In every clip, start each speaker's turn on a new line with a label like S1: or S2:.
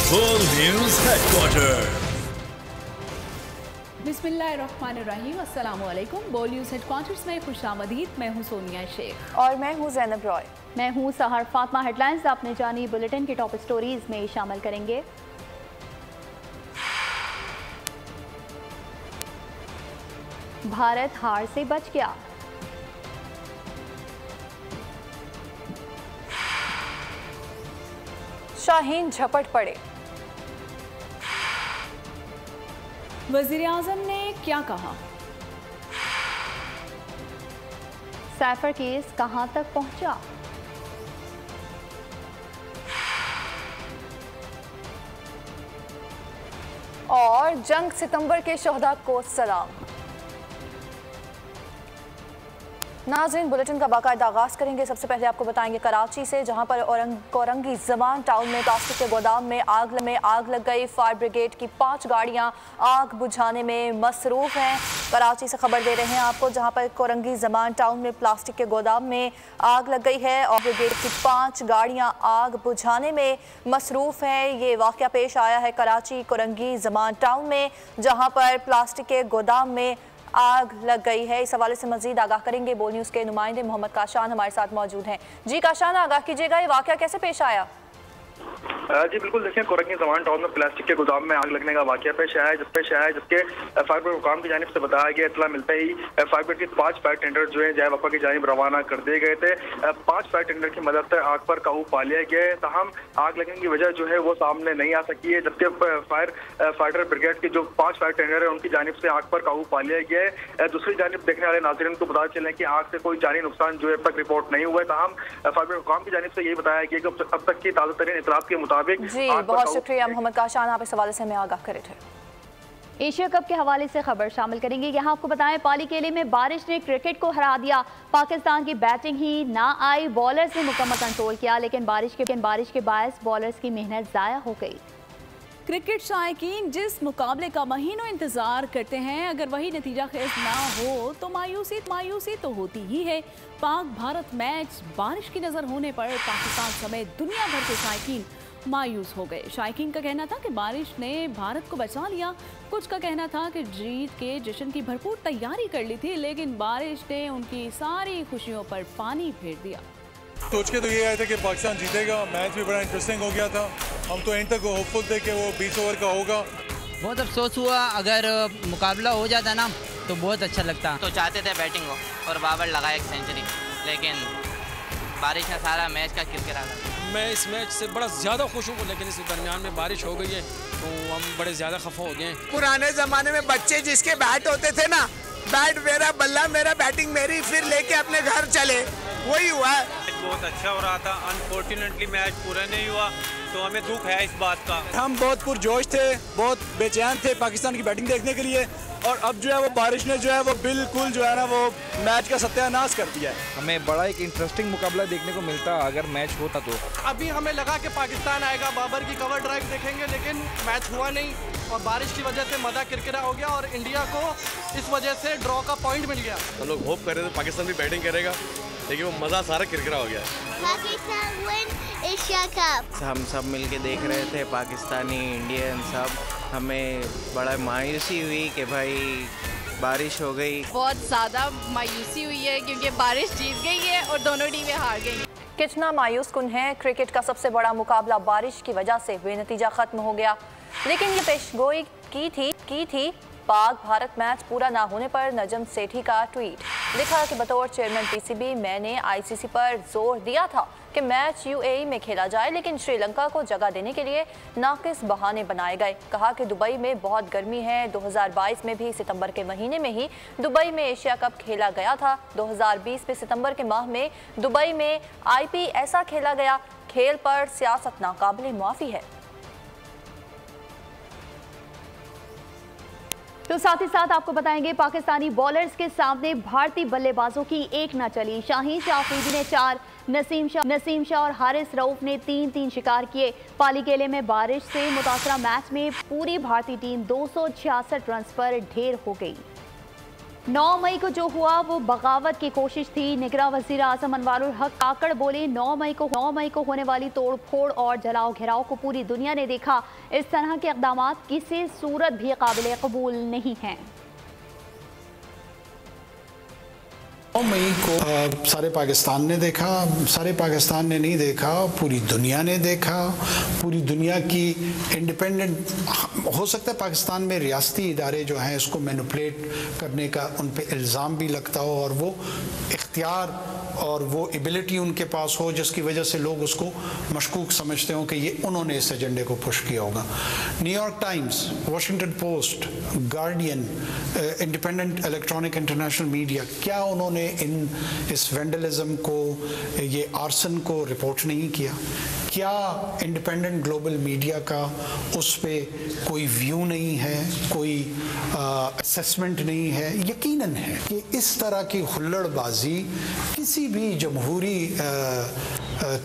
S1: बोल news headquarter.
S2: बिस्मिल्लाहिर्रहमानिर्रहीम, अस्सलाम वालेकुम। बोल न्यूज हेडक्वार्टर्स में खुशामदीद। मैं हूं सोनिया शेख
S3: और मैं हूं ज़ैनब रॉय।
S4: मैं हूं सहर फातिमा। हेडलाइंस आपने जानी, बुलेटिन के टॉप स्टोरीज में शामिल करेंगे। भारत हार से बच गया।
S3: शाहीन झपट पड़े।
S2: वज़ीर आज़म ने क्या कहा?
S4: सैफर केस कहां तक पहुंचा?
S3: और जंग सितंबर के शोहदा को सलाम। नाज़रीन, बुलेटिन का बाकायदा आगाज़ करेंगे। सबसे पहले आपको बताएंगे कराची से, जहां पर कोरंगी ज़मान टाउन में प्लास्टिक के गोदाम में आग लग गई। फायर ब्रिगेड की 5 गाड़ियां आग बुझाने में मसरूफ़ हैं। कराची से खबर दे रहे हैं आपको, जहां पर कोरंगी ज़मान टाउन में प्लास्टिक के गोदाम में आग लग गई है और ब्रिगेड की 5 गाड़ियां आग बुझाने में मसरूफ़ हैं। ये वाक़या पेश आया है कराची कोरंगी ज़मान टाउन में, जहाँ पर प्लास्टिक के गोदाम में आग लग गई है। इस हवाले से मजीद आगाह करेंगे बोल न्यूज़ के नुमाइंदे मोहम्मद काशान हमारे साथ मौजूद हैं। जी काशान, आगाह कीजिएगा, ये वाक़या कैसे पेश आया?
S5: जी बिल्कुल, देखिए कोरंगी ज़मान टाउन में प्लास्टिक के गोदाम में आग लगने का वाक़या पेश आया है, जिसके फायर ब्रिगेड हुकाम की जानिब से बताया गया। इतला मिलते ही फायर ब्रिगेड के 5 फायर टेंडर जो है जय वफा की जानिब रवाना कर दिए गए थे। 5 फायर टेंडर की मदद से आग पर काबू पा लिया गया है। ताहम आग लगने की वजह जो है वो सामने नहीं आ सकी है, जबकि फायर ब्रिगेड के जो 5 फायर टेंडर है उनकी जानिब से आग पर काबू पा लिया गया है। दूसरी जानिब देखने वाले नाज़रीन को पता चले कि आग से कोई जानी नुकसान जो है अब तक रिपोर्ट नहीं हुआ है। ताहम फायर ब्रिगेड हुकाम की जानिब से यही बताया गया कि अब तक की ताज़ा तरीन इतलात के मुताबिक।
S3: जी बहुत शुक्रिया मोहम्मद काशान, आप इस हवाले से हमें आगाह करे थे।
S4: एशिया कप के हवाले से खबर शामिल करेंगे। यहाँ आपको बताएं, पाली केले में बारिश ने क्रिकेट को हरा दिया। पाकिस्तान की बैटिंग ही ना आई, बॉलर्स ने मुकम्मल कंट्रोल किया, लेकिन बारिश के बायस बॉलर्स की मेहनत ज़ाया हो गई।
S2: क्रिकेट शायकीन जिस मुकाबले का महीनों इंतजार करते हैं, अगर वही नतीजा खेज ना हो तो मायूसी तो होती ही है। पाक भारत मैच बारिश की नजर होने पर पाकिस्तान समेत दुनिया भर के शायकीन मायूस हो गए। शायकीन का कहना था कि बारिश ने भारत को बचा लिया, कुछ का कहना था कि जीत के जश्न की भरपूर तैयारी कर ली थी, लेकिन बारिश ने उनकी सारी खुशियों पर पानी फेर दिया।
S6: सोच के तो ये आया था कि पाकिस्तान जीतेगा, मैच भी बड़ा इंटरेस्टिंग हो गया था। हम तो एंड तक होपफुल थे कि वो 20 ओवर का होगा।
S7: बहुत अफसोस हुआ, अगर मुकाबला हो जाता ना तो बहुत अच्छा लगता।
S8: तो चाहते थे बैटिंग हो और बाबर लगाया एक सेंचुरी, लेकिन बारिश ने सारा मैच का किरकिरा कर।
S9: मैं इस मैच से बड़ा ज़्यादा खुश हूँ, लेकिन इस दरमियान में बारिश हो गई है तो हम बड़े ज़्यादा खफा हो गए हैं।
S10: पुराने ज़माने में बच्चे जिसके बैट होते थे ना, बैट मेरा बल्ला मेरा बैटिंग मेरी, फिर लेके अपने घर चले, वही हुआ है।
S11: बहुत अच्छा हो रहा था, अनफॉर्चुनेटली मैच पूरा नहीं हुआ, तो हमें दुख है इस बात का।
S6: हम बहुत पुरजोश थे, बहुत बेचैन थे पाकिस्तान की बैटिंग देखने के लिए, और अब जो है वो बारिश ने जो है वो बिल्कुल जो है ना वो मैच का सत्यानाश कर दिया है।
S12: हमें बड़ा एक इंटरेस्टिंग मुकाबला देखने को मिलता अगर मैच होता तो।
S13: अभी हमें लगा कि पाकिस्तान आएगा, बाबर की कवर ड्राइव देखेंगे, लेकिन मैच हुआ नहीं और बारिश की वजह से मज़ा किरकिरा हो गया और इंडिया को इस वजह से ड्रॉ का पॉइंट मिल गया।
S14: हम लोग होप कर रहे थे पाकिस्तान भी बैटिंग करेगा, लेकिन वो मज़ा सारा किरकिरा हो गया।
S15: Pakistan win Asia cup.
S16: हम सब मिलके देख रहे थे, पाकिस्तानी इंडियन सब। हमें बड़ा मायूसी हुई कि भाई बारिश हो गई।
S17: बहुत ज़्यादा मायूसी हुई है क्योंकि बारिश जीत गई है और दोनों टीमें हार गई।
S3: कितना मायूस कुन है, क्रिकेट का सबसे बड़ा मुकाबला बारिश की वजह से बेनतीजा खत्म हो गया। लेकिन ये पेशगोई की थी पाक भारत मैच पूरा ना होने पर नजम सेठी का ट्वीट। लिखा कि बतौर चेयरमैन पीसीबी मैंने आईसीसी पर जोर दिया था कि मैच यूएई में खेला जाए, लेकिन श्रीलंका को जगह देने के लिए नाकिस बहाने बनाए गए। कहा कि दुबई में बहुत गर्मी है। 2022 में भी सितंबर के महीने में ही दुबई में एशिया कप खेला गया था। 2020 में सितंबर के माह में दुबई में आईपी ऐसा खेला गया। खेल पर सियासत नाकाबिले मुआफी है।
S4: तो साथ ही साथ आपको बताएंगे, पाकिस्तानी बॉलर्स के सामने भारतीय बल्लेबाजों की एक न चली। शाहीन शाह अफरीदी ने 4, नसीम शाह और हारिस रऊफ ने 3-3 शिकार किए। पाली केले में बारिश से मुतासरा मैच में पूरी भारतीय टीम 266 रन पर ढेर हो गई। 9 मई को जो हुआ वो बगावत की कोशिश थी। निगरान वज़ीर आज़म अनवारुल हक काकड़ बोले 9 मई को होने वाली तोड़ फोड़ और जलाओ घेराव को पूरी दुनिया ने देखा। इस तरह के इक़दाम किसी सूरत भी काबिल कबूल नहीं हैं।
S18: 9 मई को सारे पाकिस्तान ने देखा, सारे पाकिस्तान ने नहीं देखा, पूरी दुनिया ने देखा। पूरी दुनिया की इंडिपेंडेंट, हो सकता है पाकिस्तान में रियासती इदारे जो हैं इसको मैनिपुलेट करने का उन पे इल्ज़ाम भी लगता हो और वो इख्तियार और वो एबिलिटी उनके पास हो जिसकी वजह से लोग उसको मशकूक समझते हो कि ये उन्होंने इस एजेंडे को पुश किया होगा। New York times, Washington post, guardian, independent electronic international media, क्या उन्होंने इस वेंडलिज्म को, ये आर्सन को रिपोर्ट नहीं किया? क्या इंडिपेंडेंट ग्लोबल मीडिया का उस पे कोई व्यू नहीं है, कोई असेसमेंट नहीं है? यकीनन है कि इस तरह की हुल्लड़बाजी किसी भी जमहूरी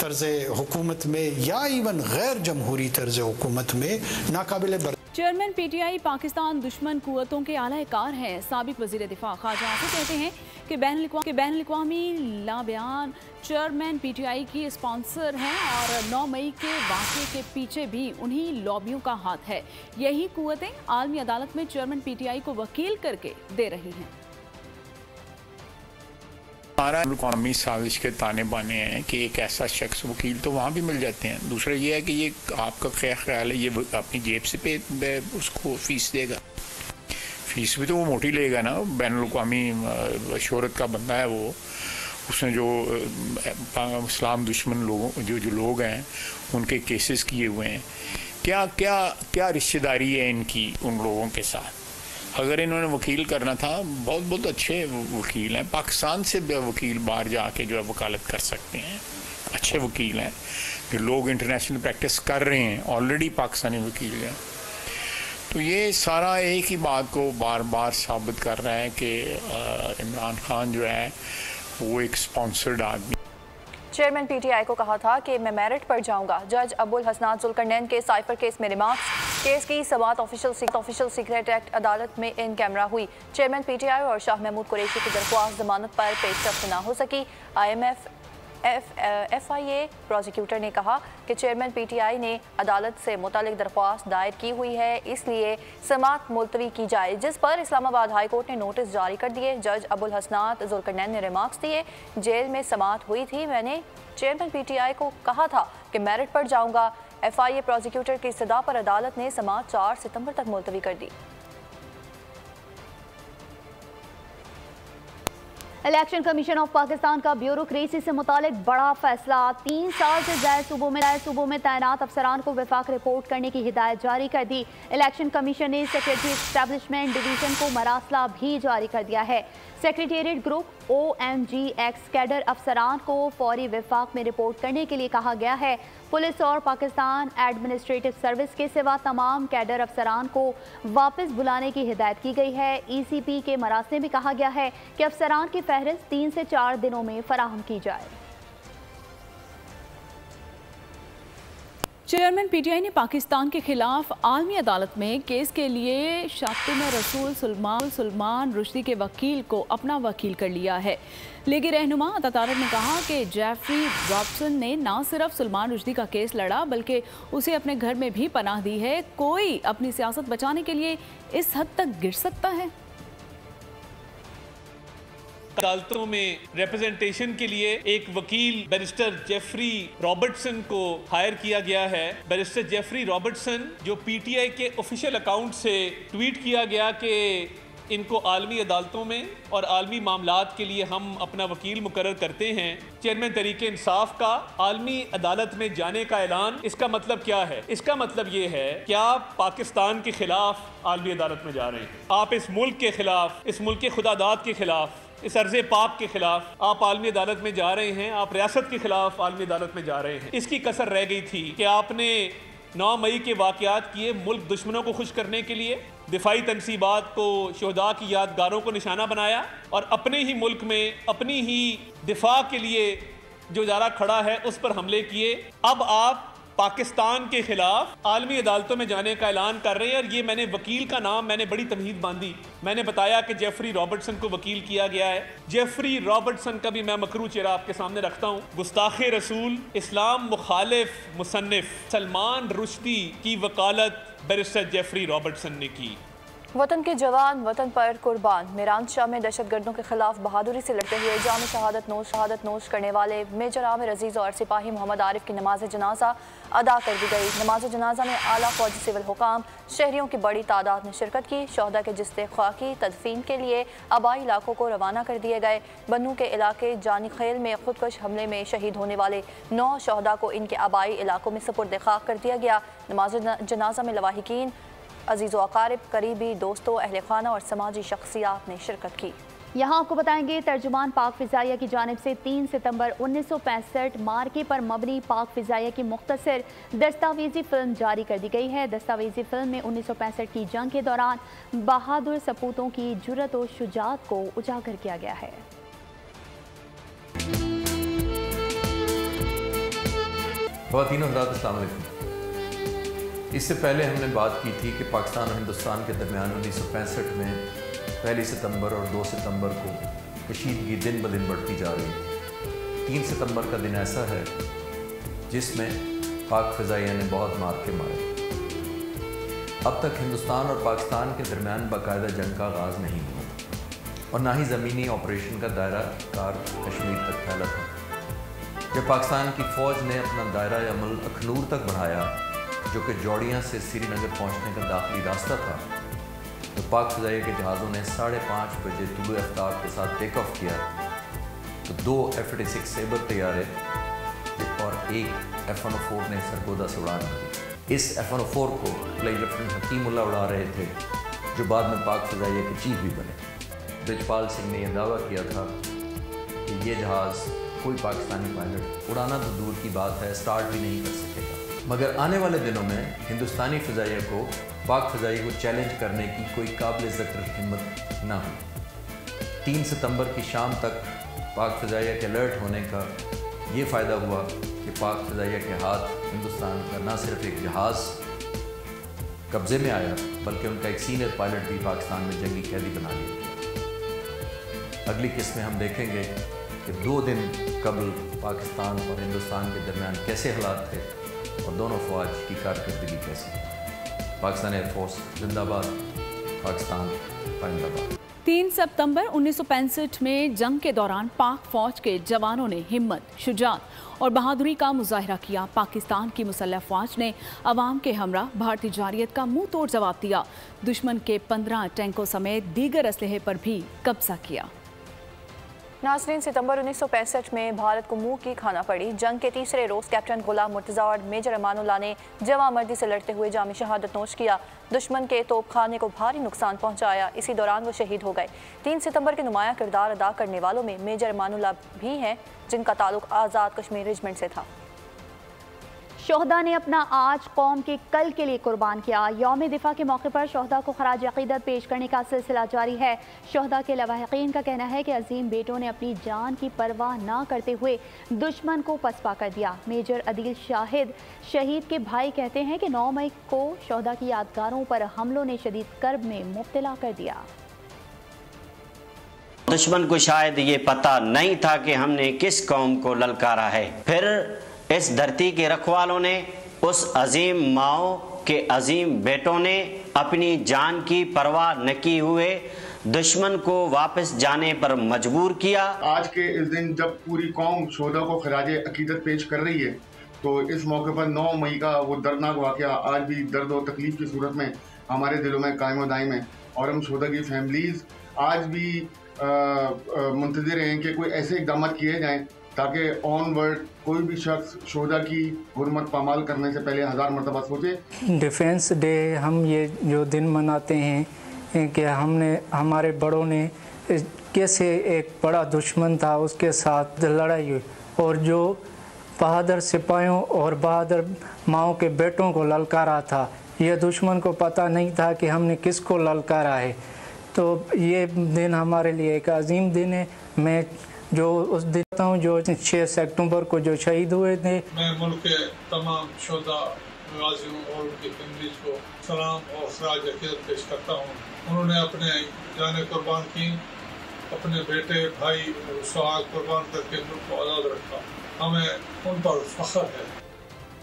S18: तर्ज़ हुकूमत में या इवन गैर जमहूरी तर्ज़ हुकूमत में नाकाबिल बर्दाश्त।
S2: चेयरमैन पीटीआई पाकिस्तान दुश्मन कुव्वतों के आला-ए-कार हैं। साबिक वज़ीर दिफा ख्वाजा आसिफ कहते हैं कि बैनुल-अक़वामी लाबयान चेयरमैन पीटीआई की स्पॉन्सर हैं और 9 मई के वाक़े के पीछे भी उन्हीं लॉबियों का हाथ है। यही कुव्वतें आलमी अदालत में चेयरमैन पीटीआई को वकील करके दे रही हैं।
S19: कौमी साजिश के ताने बाने हैं कि एक ऐसा शख्स वकील तो वहाँ भी मिल जाते हैं। दूसरा ये है कि ये आपका क्या ख्याल है, ये अपनी जेब से पे उसको फीस देगा? फीस भी तो वो मोटी लेगा ना। बैनुल-अक़वामी शोहरत का बंदा है वो, उसने जो इस्लाम दुश्मन लोगों जो लोग हैं उनके केसेस किए हुए हैं। क्या क्या क्या रिश्तेदारी है इनकी उन लोगों के साथ? अगर इन्होंने वकील करना था, बहुत बहुत अच्छे वकील हैं, पाकिस्तान से वकील बाहर जाके जो है वकालत कर सकते हैं, अच्छे वकील हैं, जो लोग इंटरनेशनल प्रैक्टिस कर रहे हैं, ऑलरेडी पाकिस्तानी वकील हैं। तो ये सारा एक ही बात को बार बार साबित कर रहा है कि इमरान खान जो है वो एक स्पॉन्सर्ड आदमी।
S3: चेयरमैन पीटीआई को कहा था कि मैं मेरिट पर जाऊंगा। जज अबुल हसनात जुल्करनैन के साइफर केस में रिमार्क्स। केस की समाअत ऑफिशियल सीक्रेट एक्ट अदालत में इन कैमरा हुई। चेयरमैन पीटीआई और शाह महमूद कुरैशी की दरख्वास्त जमानत पर पेशरफ्त न हो सकी। FIA प्रोसिक्यूटर ने कहा कि चेयरमैन पीटीआई ने अदालत से मुतालिक दरख्वास्त दायर की हुई है, इसलिए समाअत मुलतवी की जाए, जिस पर इस्लामाबाद हाई कोर्ट ने नोटिस जारी कर दिए। जज अबुल हसनात जुल्करनैन ने रिमार्क्स दिए, जेल में समाअत हुई थी, मैंने चेयरमैन पीटीआई को कहा था कि मेरिट पर जाऊंगा। FIA प्रोसिक्यूटर की इस्तदा पर अदालत ने समाअत 4 सितंबर तक मुलतवी कर दी।
S4: इलेक्शन कमीशन ऑफ पाकिस्तान का ब्यूरोक्रेसी से मुतालिक बड़ा फैसला। 3 साल से ज़ायद सूबों में तैनात अफसरान को विफाक रिपोर्ट करने की हिदायत जारी कर दी। इलेक्शन कमीशन ने सेक्रेटरी एस्टेब्लिशमेंट डिवीजन को मरासला भी जारी कर दिया है। सेक्रेटेरिएट ग्रुप OMGX कैडर अफसरान को फौरी विफाक में रिपोर्ट करने के लिए कहा गया है। पुलिस और पाकिस्तान एडमिनिस्ट्रेटिव सर्विस के सिवा तमाम कैडर अफसरान को वापस बुलाने की हिदायत की गई है। ECP के मरासले में कहा गया है कि अफसरान की फहरिस्त 3 से 4 दिनों में फराहम की जाए।
S2: चेयरमैन पीटीआई ने पाकिस्तान के खिलाफ आलमी अदालत में केस के लिए शातिम रसूल सलमान रुश्दी के वकील को अपना वकील कर लिया है। लीगी रहनुमा अता तारक ने कहा कि जेफरी रॉबसन ने न सिर्फ सलमान रुश्दी का केस लड़ा बल्कि उसे अपने घर में भी पनाह दी है। कोई अपनी सियासत बचाने के लिए इस हद तक गिर सकता है?
S20: अदालतों में रिप्रेजेंटेशन के लिए एक वकील बैरिस्टर जेफरी रॉबर्टसन को हायर किया गया है। बैरिस्टर जेफरी रॉबर्टसन जो पीटीआई के ऑफिशियल अकाउंट से ट्वीट किया गया कि इनको आलमी अदालतों में और आलमी मामलात के लिए हम अपना वकील मुकर्रर करते हैं। चेयरमैन तरीके इंसाफ का आलमी अदालत में जाने का ऐलान, इसका मतलब क्या है? इसका मतलब ये है कि आप पाकिस्तान के खिलाफ आलमी अदालत में जा रहे हैं, आप इस मुल्क के खिलाफ, इस मुल्क के खुदादाद के खिलाफ, इस अर्ज़े पाक के खिलाफ आप आलमी अदालत में जा रहे हैं, आप रियासत के खिलाफ आलमी अदालत में जा रहे हैं। इसकी कसर रह गई थी कि आपने 9 मई के वाक़यात किए मुल्क दुश्मनों को खुश करने के लिए, दिफाई तनसीबात को, शोहदा की यादगारों को निशाना बनाया और अपने ही मुल्क में अपनी ही दिफा के लिए जो इदारा खड़ा है उस पर हमले किए। अब आप पाकिस्तान के खिलाफ आलमी अदालतों में जाने का ऐलान कर रहे हैं। और ये मैंने वकील का नाम मैंने बड़ी तमहीद बांधी, मैंने बताया कि जेफरी रॉबर्टसन को वकील किया गया है। जेफरी रॉबर्टसन का भी मैं मकरू चेहरा आपके सामने रखता हूँ। गुस्ताखे रसूल, इस्लाम मुखालिफ मुसन्निफ सलमान रुश्दी की वकालत बैरिस्टर जेफरी रॉबर्टसन ने की।
S3: वतन के जवान वतन पर कुर्बान। मीरान शाह में दहशतगर्दों के खिलाफ बहादुरी से लड़ते हुए जाम शहादत नोश करने वाले मेजर आमिर अजीज़ और सिपाही मोहम्मद आरिफ की नमाज जनाजा अदा कर दी गई। नमाज जनाजा में आला फौजी सिविल हुकाम शहरियों की बड़ी तादाद ने शिरकत की। शहदा के जिस्ते ख्वाकी तदफीन के लिए आबाई इलाकों को रवाना कर दिए गए। बन्नू के इलाके जानी खेल में खुदकश हमले में शहीद होने वाले 9 शहदा को इनके आबाई इलाकों में सुपुर्द खाक कर दिया गया। नमाज जनाजा में लवाहिकीन, अजीज़ व अकारिब, करीबी दोस्तों, अहले खाना और समाजी शख्सियात ने शिरकत की।
S4: यहाँ आपको बताएंगे तर्जुमान पाक फ़िज़ाइया की जानिब से 3 सितंबर 1965 मार्के पर मबनी पाक फ़िज़ाइया की मुख्तसर दस्तावेज़ी फ़िल्म जारी कर दी गई है। दस्तावेज़ी फ़िल्म में 1965 की जंग के दौरान बहादुर सपूतों की जुर्रत और शुजाअत को उजागर किया गया है।
S21: ख़वातीन हज़रात, अस्सलाम वालेकुम। इससे पहले हमने बात की थी कि पाकिस्तान और हिंदुस्तान के दरमियान 1965 में 1 सितंबर और 2 सितंबर को कशीदगी दिन ब दिन बढ़ती जा रही है। 3 सितंबर का दिन ऐसा है जिसमें पाक फ़िज़ाइया ने बहुत मार के मारे। अब तक हिंदुस्तान और पाकिस्तान के दरमियान बाकायदा जंग का आगाज़ नहीं हुआ और ना ही ज़मीनी ऑपरेशन का दायरा कार कश्मीर तक फैला था। जब पाकिस्तान की फ़ौज ने अपना दायरा अमल अखनूर तक बढ़ाया, जो कि जौड़ियाँ से श्रीनगर पहुँचने का दाखिली रास्ता था, तो पाक फ़िज़ाइया के जहाज़ों ने 5:30 बजे तुलुए आफ्ताब के साथ टेक ऑफ किया। तो 2 F-86 सेबर तैयारे और एक F-104 ने सरगोदा से उड़ान भरी। इस F-104 को फ्लाइट लेफ्टिनेंट हकीमुल्ला उड़ा रहे थे, जो बाद में पाक फ़िज़ाइया के चीफ भी बने। ब्रिजपाल सिंह ने यह दावा किया था कि ये जहाज़ कोई पाकिस्तानी पायलट उड़ाना तो दूर की बात है, स्टार्ट भी नहीं कर सकेगा। मगर आने वाले दिनों में हिंदुस्तानी फ़िज़ाइया को पाक फ़िज़ाइया को चैलेंज करने की कोई काबिल ज़िक्र हिम्मत न हुई। 3 सितंबर की शाम तक पाक फ़िज़ाइया के अलर्ट होने का ये फ़ायदा हुआ कि पाक फ़िज़ाइया के हाथ हिंदुस्तान का न सिर्फ एक जहाज़ कब्ज़े में आया, बल्कि उनका एक सीनियर पायलट भी पाकिस्तान में जंगी कैदी बना लिया गया। अगली किस्त में हम देखेंगे कि 2 दिन कबल पाकिस्तान और हिंदुस्तान के दरमियान कैसे हालात थे और दोनों फ़ौज की कारकर्दगी कैसी। पाकिस्तान एयरफोर्स जिंदाबाद, पाकिस्तान जिंदाबाद।
S2: 3 सितंबर 1965 में जंग के दौरान पाक फ़ौज के जवानों ने हिम्मत, शुजाअत और बहादुरी का मुजाहरा किया। पाकिस्तान की मुसल्लह फ़ौज ने अवाम के हमरा भारतीय जारियत का मुंह तोड़ जवाब दिया। दुश्मन के 15 टैंकों समेत दीगर असलहे पर भी कब्जा किया।
S3: नाज़रीन, सितंबर 1965 में भारत को मुंह की खाना पड़ी। जंग के तीसरे रोज़ कैप्टन गुलाम मुर्तज़ा और मेजर अमानुल्लाह ने जवामर्दी से लड़ते हुए जामी शहादत नोश किया। दुश्मन के तोपखाने को भारी नुकसान पहुंचाया। इसी दौरान वो शहीद हो गए। 3 सितंबर के नुमायां किरदार अदा करने वालों में मेजर अमानुल्लाह भी हैं, जिनका ताल्लुक आज़ाद कश्मीर रेजिमेंट से था।
S4: शोहदा ने अपना आज कौम के कल के लिए कुर्बान किया। यौम दिफा के मौके पर शोहदा को खराज अक़ीदत पेश करने का सिलसिला जारी है। शोहदा के लवाहिकीन का कहना है कि अजीम बेटों ने अपनी जान की परवाह ना करते हुए दुश्मन को पसपा कर दिया। मेजर अदील शाहिद शहीद के भाई कहते हैं कि 9 मई को शोहदा की यादगारों पर हमलों ने शदीद कर्ब में मुब्तला कर दिया।
S22: दुश्मन को शायद ये पता नहीं था कि हमने किस कौम को ललकारा है। फिर इस धरती के रखवालों ने, उस अजीम माओ के अजीम बेटों ने अपनी जान की परवाह न किए हुए दुश्मन को वापस जाने पर मजबूर किया।
S23: आज के इस दिन जब पूरी कौम शोहदा को खराजे अकीदत पेश कर रही है, तो इस मौके पर 9 मई का वो दर्दनाक वाक़या आज भी दर्द और तकलीफ की सूरत में हमारे दिलों में कायम दायम है। और हम शोहदा की फैमिलीज़ आज भी मुंतज़िर हैं कि कोई ऐसे इक़दाम किए जाएँ ताकि ऑनवर्ड कोई भी शख्स शोहदा की हुर्मत पामाल करने से पहले 1000 मरतबा सोचे।
S24: डिफेंस डे हम ये जो दिन मनाते हैं कि हमारे बड़ों ने कैसे एक बड़ा दुश्मन था उसके साथ लड़ाई हुई और जो बहादुर सिपाहियों और बहादुर माओ के बेटों को ललकारा था, ये दुश्मन को पता नहीं था कि हमने किसको ललकारा है। तो ये दिन हमारे लिए एक अजीम दिन है। मैं जो उस दिन जो 6 अक्टूबर को जो शहीद हुए थे।
S1: मैं मुल्क के तमाम शोधा गाजियों और उनकी फैमिलीज को सलाम और खराज अकीदत पेश करता हूँ। उन्होंने अपने जाने कुर्बान की, अपने बेटे भाई सुहाग कुर्बान करके मुल्क को आज़ाद रखा। हमें उन पर फख्र है।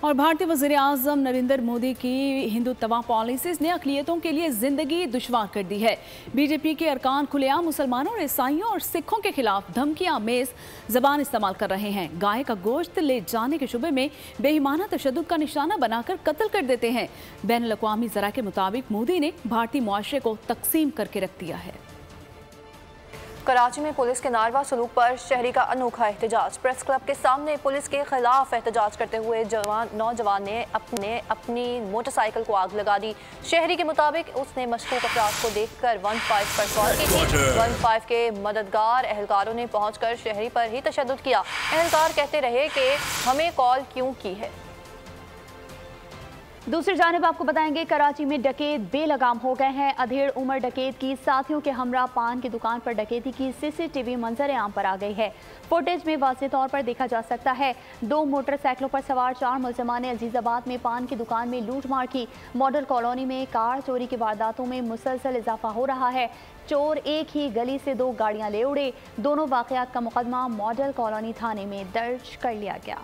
S2: और भारतीय वज़ीर आज़म नरेंद्र मोदी की हिंदुत्वा पॉलिसीज़ ने अक़लियतों के लिए ज़िंदगी दुश्वार कर दी है। बीजेपी के अरकान खुलेआम मुसलमानों और ईसाइयों और सिखों के खिलाफ धमकियां आमेज़ ज़बान इस्तेमाल कर रहे हैं। गाय का गोश्त ले जाने के शुबे में बेईमाना तशद्दुद का निशाना बनाकर कत्ल कर देते हैं। बैनुल-अक़वामी ज़रा के मुताबिक मोदी ने भारतीय मुआशरे को तकसीम करके रख दिया है।
S3: कराची में पुलिस के नारवा सलूक पर शहरी का अनोखा एहतजाज। प्रेस क्लब के सामने पुलिस के खिलाफ एहतजाज करते हुए नौजवान ने अपनी मोटरसाइकिल को आग लगा दी। शहरी के मुताबिक उसने मशकूक अफराद को देखकर 15 पर कॉल की थी। 15 के मददगार एहलकारों ने पहुंचकर शहरी पर ही तशद्दुद किया। एहलकार कहते रहे कि हमें कॉल क्यों की है।
S4: दूसरी जानिब आपको बताएंगे कराची में डकैत बेलगाम हो गए हैं। अधेड़ उम्र डकैत की साथियों के हमरा पान की दुकान पर डकैती की सीसीटीवी मंजर आम पर आ गई है। फुटेज में वाज़ेह तौर पर देखा जा सकता है 2 मोटरसाइकिलों पर सवार 4 मुलज़मान ने अजीज़ाबाद में पान की दुकान में लूट मार की। मॉडल कॉलोनी में कार चोरी की वारदातों में मुसलसल इजाफा हो रहा है। चोर एक ही गली से 2 गाड़ियां ले उड़े। दोनों वाक़यात का मुकदमा मॉडल कॉलोनी थाने में दर्ज कर लिया गया।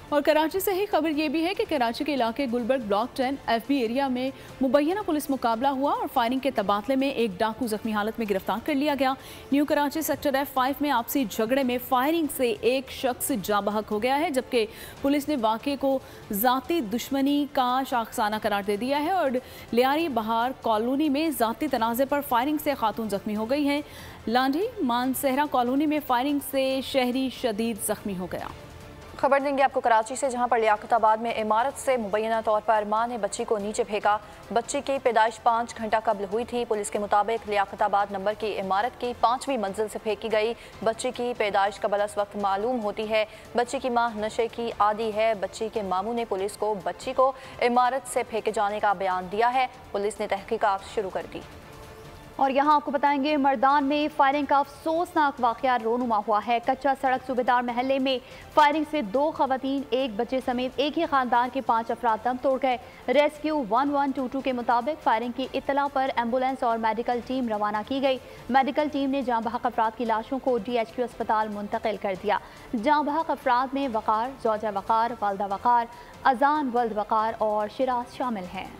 S2: और कराची से ही खबर ये भी है कि कराची के इलाके गुलबर्ग ब्लॉक 10 FB एरिया में मुबैना पुलिस मुकाबला हुआ और फायरिंग के तबादले में एक डाकू जख्मी हालत में गिरफ्तार कर लिया गया। न्यू कराची सेक्टर F5 में आपसी झगड़े में फायरिंग से एक शख्स जाँ बहक हो गया है, जबकि पुलिस ने वाक़े को ज़ाती दुश्मनी का शाखसाना करार दे दिया है। और लियारी बहार कॉलोनी में ज़ाती तनाज़े पर फायरिंग से खातून जख्मी हो गई हैं। लांडी मानसहरा कॉलोनी में फायरिंग से शहरी शदीद जख्मी हो गया।
S3: खबर देंगे आपको कराची से, जहां पर लियाकताबाद में इमारत से मुबैना तौर पर मां ने बच्ची को नीचे फेंका। बच्ची की पैदाइश 5 घंटा कबल हुई थी। पुलिस के मुताबिक लियाकताबाद नंबर की इमारत की 5वीं मंजिल से फेंकी गई बच्ची की पैदाइश कबल इस वक्त मालूम होती है। बच्ची की मां नशे की आदी है। बच्ची के मामू ने पुलिस को बच्ची को इमारत से फेंके जाने का बयान दिया है। पुलिस ने तहकीकात शुरू कर दी।
S4: और यहाँ आपको बताएंगे मर्दान में फायरिंग का अफसोसनाक वाक़या रोनुमा हुआ है। कच्चा सड़क सूबेदार महल्ले में फायरिंग से 2 खवातीन, 1 बच्चे समेत एक ही खानदान के 5 अफराद दम तोड़ गए। रेस्क्यू 1122 के मुताबिक फायरिंग की इत्तला पर एम्बुलेंस और मेडिकल टीम रवाना की गई। मेडिकल टीम ने जाँ बहक अफराद की लाशों को DHQ अस्पताल मुंतकिल कर दिया। जाँ बहक अफराद में वक़ार, ज़ौजा वक़ार, वालदा वक़ार, अजान वल्द वक़ार और शिराज शामिल हैं।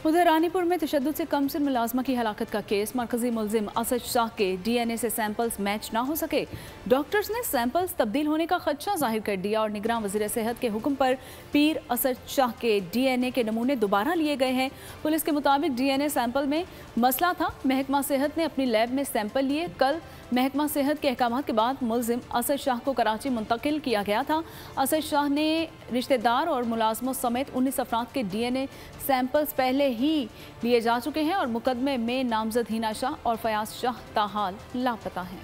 S2: उधर रानीपुर में तशद्दुद से कम सिन मुलाजमा की हलाकत का केस। मरकजी मुलजिम असद शाह के DNA से सैंपल्स मैच ना हो सके। डॉक्टर्स ने सैंपल्स तब्दील होने का खदशा जाहिर कर दिया और निगरान वज़ीर सेहत के हुक्म पर पीर असद शाह के DNA के नमूने दोबारा लिए गए हैं। पुलिस के मुताबिक DNA सैंपल में मसला था। महकमा सेहत ने अपनी लैब में सैंपल लिए। कल महकमा सेहत के अहकाम के बाद मुलजिम असद शाह को कराची मुंतकिल किया गया था। असद शाह ने रिश्तेदार और मुलाजमों समेत 19 अफराद के DNA सैंपल्स पहले ही लिए जा चुके हैं और मुकदमे में नामजद हिना शाह और फयाज शाह ताहाल लापता हैं।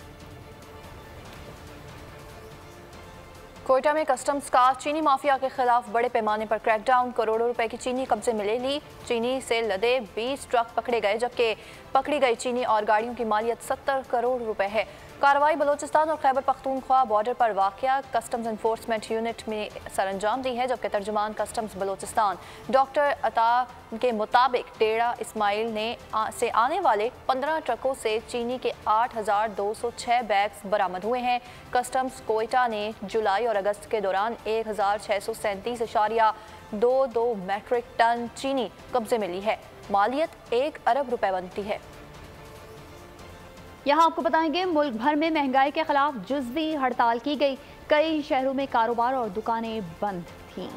S3: कोयटा में कस्टम्स का चीनी माफिया के खिलाफ बड़े पैमाने पर क्रैकडाउन। करोड़ों रुपए की चीनी कब्जे में ले ली। चीनी से लदे 20 ट्रक पकड़े गए, जबकि पकड़ी गई चीनी और गाड़ियों की मालियत 70 करोड़ रुपए है। कार्रवाई बलोचिस्तान और खैबर पख्तूनख्वा बॉर्डर पर वाक़या कस्टम्स इन्फोर्समेंट यूनिट में सरअंजाम दी है, जबकि तर्जुमान कस्टम्स बलोचिस्तान डॉक्टर अता के मुताबिक डेरा इस्माइल ने से आने वाले 15 ट्रकों से चीनी के 8,206 बैग्स बरामद हुए हैं। कस्टम्स कोयटा ने जुलाई और अगस्त के दौरान 1,637.22 मैट्रिक टन चीनी कब्जे में ली है। मालियत 1 अरब रुपए बनती है।
S4: यहाँ आपको बताएंगे मुल्क भर में महंगाई के खिलाफ जुज़वी हड़ताल की गई। कई शहरों में कारोबार और दुकानें बंद थीं।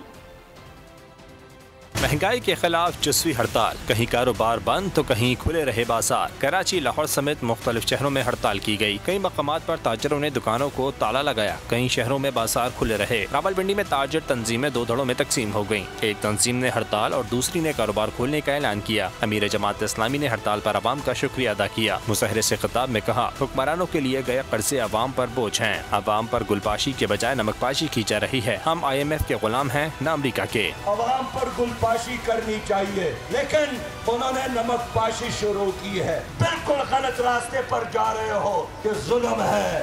S5: महंगाई के खिलाफ जुज़वी हड़ताल, कहीं कारोबार बंद तो कहीं खुले रहे बाजार। कराची, लाहौर समेत मुख्तलिफ शहरों में हड़ताल की गई। कई मकामात पर ताजरों ने दुकानों को ताला लगाया। कई शहरों में बाजार खुले रहे। रावलपिंडी में ताजर तंजीमें 2 धड़ों में तकसीम हो गयी। एक तंजीम ने हड़ताल और दूसरी ने कारोबार खोलने का ऐलान किया। अमीर जमात इस्लामी ने हड़ताल पर अवाम का शुक्रिया अदा किया। मुसहरे से खिताब में कहा, हुक्मरानों के लिए गए कर्जे अवाम पर बोझ हैं। अवाम पर गुलपाशी के बजाय नमकपाशी की जा रही है। हम IMF के गुलाम हैं, न अमरीका के।
S7: अवाम पर गुलपाशी पाशी करनी चाहिए, लेकिन उन्होंने नमक पाशी शुरू की है। बिल्कुल गलत रास्ते पर जा रहे हो। ये जुल्म है,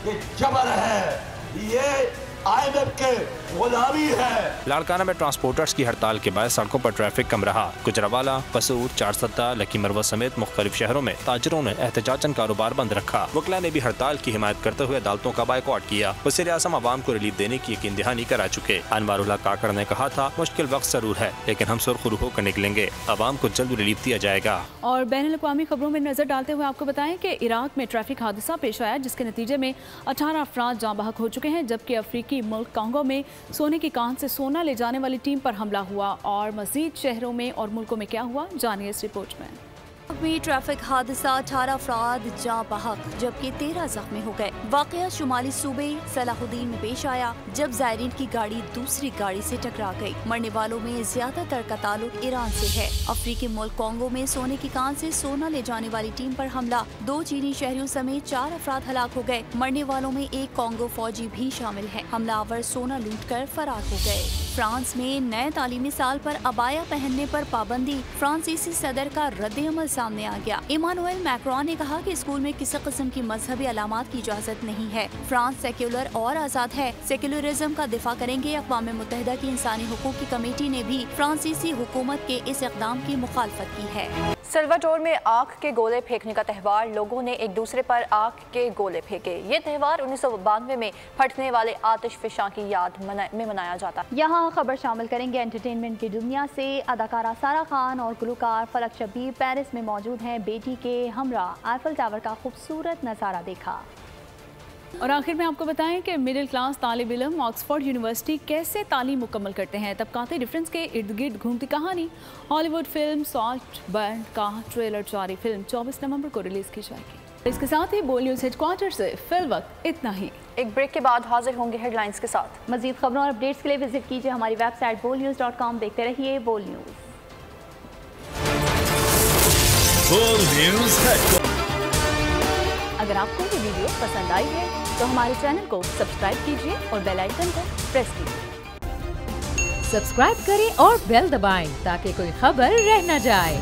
S7: ये जबर है, ये IMF के गुलामी है।
S5: लाड़काना में ट्रांसपोर्टर्स की हड़ताल के बाद सड़कों पर ट्रैफिक कम रहा। गुजरावाला, कसूर, चारसद्दा, लकी मरवा समेत मुख्तलिफ शहरों में ताजरों ने एहतजाजन कारोबार बंद रखा। वकला ने भी हड़ताल की हिमायत करते हुए अदालतों का बायकॉट किया। वज़ीर आज़म आवाम को रिलीफ देने की यकीन दहानी करा चुके। अनवारुल्लाह काकड़ ने कहा था, मुश्किल वक्त जरूर है, लेकिन हम सुरखरू होकर निकलेंगे। आवाम को जल्द रिलीफ दिया जाएगा।
S2: और बैनुल अक़वामी खबरों में नजर डालते हुए आपको बताएं कि इराक में ट्रैफिक हादसा पेश आया, जिसके नतीजे में 18 अफराद जाँ बहक हो चुके हैं, जबकि अफ्रीकी मुल्क कांगो में सोने की कान से सोना ले जाने वाली टीम पर हमला हुआ। और मजीद शहरों में और मुल्कों में क्या हुआ, जानिए इस रिपोर्ट में।
S4: में ट्रैफिक हादसा 18 अफराद जाँ बहक जबकि 13 जख्मी हो गए। वाकया शुमाली सूबे सलाहुद्दीन में पेश आया, जब जायरीन की गाड़ी दूसरी गाड़ी से टकरा गई। मरने वालों में ज्यादातर का ताल्लुक ईरान से है। अफ्रीकी मुल्क कांगो में सोने की कान से सोना ले जाने वाली टीम पर हमला, 2 चीनी शहरियों समेत 4 अफराद हलाक हो गए। मरने वालों में एक कांगो फौजी भी शामिल है। हमलावर सोना लूटकर फरार हो गए। फ्रांस में नए तालीमी साल पर अबाया पहनने पर पाबंदी, फ्रांसीसी सदर का रद्द-ए-अमल सामने आ गया। इमानुएल मैक्रोन ने कहा कि स्कूल में किसी किस्म की मजहबी अलामात की इजाजत नहीं है। फ्रांस सेक्युलर और आजाद है, सेक्युलरिज्म का दिफा करेंगे। अक़वाम मुत्तहिदा की इंसानी हुकूक की कमेटी ने भी फ्रांसीसी हुकूमत के इस इक़दाम की मुखालफत की है।
S3: सल्वाडोर में आग के गोले फेंकने का त्यौहार, लोगों ने एक दूसरे पर आग के गोले फेंके। ये त्यौहार 1992 में फटने वाले आतिशफिशां की याद में मनाया जाता है।
S4: यहाँ खबर शामिल करेंगे एंटरटेनमेंट की दुनिया से। अदाकारा सारा खान और गुलकार फलक शबीर पेरिस में मौजूद हैं। बेटी के हमरा आईफल टावर का खूबसूरत नज़ारा देखा।
S2: और आखिर में आपको बताएं कि मिडिल क्लास तालिब इल्म ऑक्सफोर्ड यूनिवर्सिटी कैसे तालीम मुकम्मल करते हैं। तबकाती डिफरेंस के इर्द गिर्द घूमती कहानी। हॉलीवुड फिल्म सॉल्ट बैंड का ट्रेलर जारी, फिल्म 24 नवंबर को रिलीज की जाएगी। इसके साथ ही बोल न्यूज़ हेडक्वार्टर से फिल वक्त इतना ही। एक ब्रेक के बाद हाजिर होंगे हेडलाइंस के साथ।
S4: मजीद खबरों और अपडेट्स के लिए विजिट कीजिए हमारी वेबसाइट bolnews.com। देखते रहिए बोल न्यूज़।
S2: अगर आपको ये वीडियो पसंद आई है तो हमारे चैनल को सब्सक्राइब कीजिए और बेल आइकन को प्रेस कीजिए।
S8: सब्सक्राइब करें और बेल दबाएं ताकि कोई खबर रह न जाए।